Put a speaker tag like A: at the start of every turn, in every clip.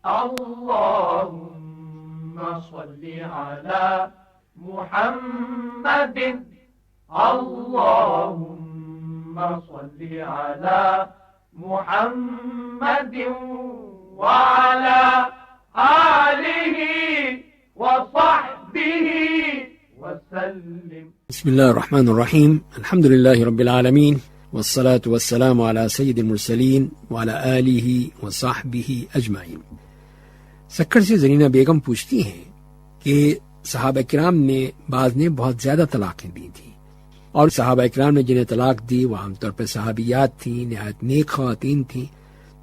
A: اللهم صل على محمد اللهم صل على محمد وعلى آله وصحبه وسلم.
B: بسم الله الرحمن الرحیم. الحمد لله رب العالمین والصلاة والسلام على سید المرسلین وعلى آلہ وصحبہ اجمعین. سکر سے زرینہ بیگم پوچھتی ہیں کہ صحابہ کرام نے بعض نے بہت زیادہ طلاقیں دی تھیں، اور صحابہ کرام نے جنہیں طلاق دی وہ عام طور پر صحابیات تھیں، نہایت نیک خواتین تھیں.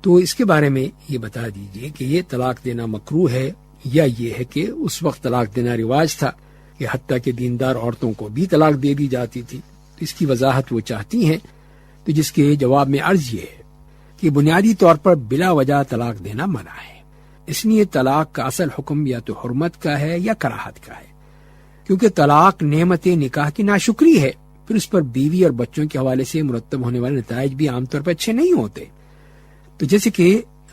B: تو اس کے بارے میں یہ بتا دیجئے کہ یہ طلاق دینا مکروہ ہے یا یہ ہے کہ اس وقت طلاق دینا رواج تھا کہ حتیٰ کہ دیندار عورتوں کو بھی طلاق دے دی جاتی تھی. تو اس کی وضاحت وہ چاہتی ہیں، تو جس کے جواب میں عرض یہ ہے کہ بنیادی طور پر بلا وجہ طلاق دینا منع ہے. اس لیے طلاق کا اصل حکم یا تو حرمت کا ہے یا کراہت کا ہے، کیونکہ طلاق نعمت نکاح کی ناشکری ہے. پھر اس پر بیوی اور بچوں کے حوالے سے مرتب ہونے والے نتائج بھی عام طور پر اچھے نہیں ہوتے. تو جیسے کہ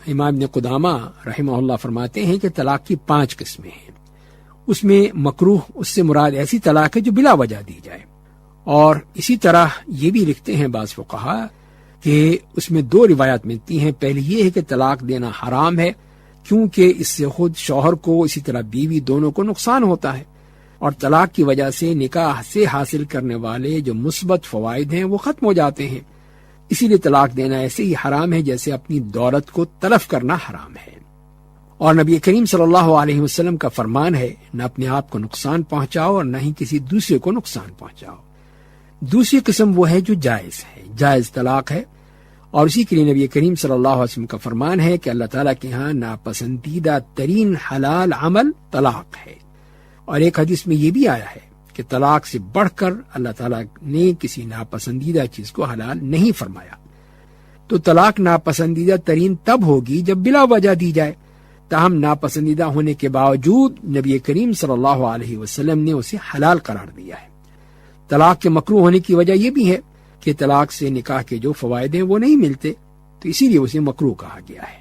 B: امام ابن قدامہ رحمہ اللہ فرماتے ہیں کہ طلاق کی 5 قسمیں ہیں. اس میں مکروہ اس سے مراد ایسی طلاق ہے جو بلا وجہ دی جائے، اور اسی طرح یہ بھی لکھتے ہیں بعض فقہا کہ اس میں 2 روایات ملتی ہیں. پہلی یہ ہے کہ طلاق دینا حرام ہے، کیونکہ اس سے خود شوہر کو اسی طرح بیوی دونوں کو نقصان ہوتا ہے، اور طلاق کی وجہ سے نکاح سے حاصل کرنے والے جو مثبت فوائد ہیں وہ ختم ہو جاتے ہیں. اسی لیے طلاق دینا ایسے ہی حرام ہے جیسے اپنی دولت کو تلف کرنا حرام ہے. اور نبی کریم صلی اللہ علیہ وسلم کا فرمان ہے، نہ اپنے آپ کو نقصان پہنچاؤ اور نہ ہی کسی دوسرے کو نقصان پہنچاؤ. دوسری قسم وہ ہے جو جائز ہے، جائز طلاق ہے، اور اسی کے لیے نبی کریم صلی اللہ علیہ وسلم کا فرمان ہے کہ اللہ تعالیٰ کے ہاں ناپسندیدہ ترین حلال عمل طلاق ہے. اور ایک حدیث میں یہ بھی آیا ہے کہ طلاق سے بڑھ کر اللہ تعالیٰ نے کسی ناپسندیدہ چیز کو حلال نہیں فرمایا. تو طلاق ناپسندیدہ ترین تب ہوگی جب بلا وجہ دی جائے، تاہم ناپسندیدہ ہونے کے باوجود نبی کریم صلی اللہ علیہ وسلم نے اسے حلال قرار دیا ہے. طلاق کے مکروہ ہونے کی وجہ یہ بھی ہے کہ طلاق سے نکاح کے جو فوائد ہیں وہ نہیں ملتے، تو اسی لیے اسے مکروہ کہا گیا ہے.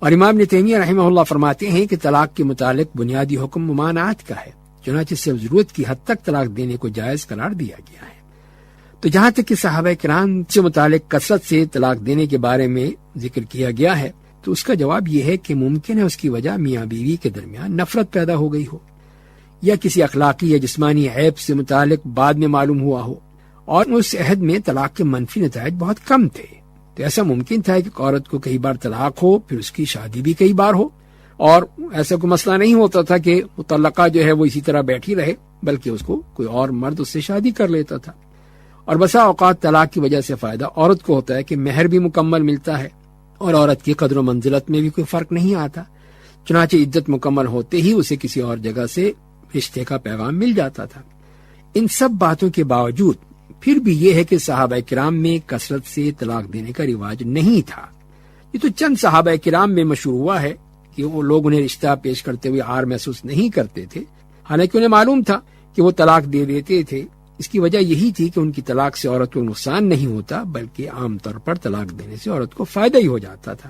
B: اور امام ابن تیمیہ رحمہ اللہ فرماتے ہیں کہ طلاق کے متعلق بنیادی حکم ممانعت کا ہے، چنانچہ صرف ضرورت کی حد تک طلاق دینے کو جائز قرار دیا گیا ہے. تو جہاں تک کہ صحابہ کرام سے متعلق کثرت سے طلاق دینے کے بارے میں ذکر کیا گیا ہے، تو اس کا جواب یہ ہے کہ ممکن ہے اس کی وجہ میاں بیوی کے درمیان نفرت پیدا ہو گئی ہو، یا کسی اخلاقی یا جسمانی عیب سے متعلق بعد میں معلوم ہوا ہو، اور اس عہد میں طلاق کے منفی نتائج بہت کم تھے. تو ایسا ممکن تھا کہ عورت کو کئی بار طلاق ہو، پھر اس کی شادی بھی کئی بار ہو، اور ایسا کوئی مسئلہ نہیں ہوتا تھا کہ مطلقہ جو ہے وہ اسی طرح بیٹھی رہے، بلکہ اس کو کوئی اور مرد اس سے شادی کر لیتا تھا. اور بسا اوقات طلاق کی وجہ سے فائدہ عورت کو ہوتا ہے کہ مہر بھی مکمل ملتا ہے، اور عورت کی قدر و منزلت میں بھی کوئی فرق نہیں آتا. چنانچہ عدت مکمل ہوتے ہی اسے کسی اور جگہ سے رشتے کا پیغام مل جاتا تھا. ان سب باتوں کے باوجود پھر بھی یہ ہے کہ صحابہ کرام میں کثرت سے طلاق دینے کا رواج نہیں تھا. یہ تو چند صحابہ کرام میں مشہور ہوا ہے کہ وہ لوگ انہیں رشتہ پیش کرتے ہوئے عار محسوس نہیں کرتے تھے، حالانکہ انہیں معلوم تھا کہ وہ طلاق دے دیتے تھے. اس کی وجہ یہی تھی کہ ان کی طلاق سے عورت کو نقصان نہیں ہوتا، بلکہ عام طور پر طلاق دینے سے عورت کو فائدہ ہی ہو جاتا تھا.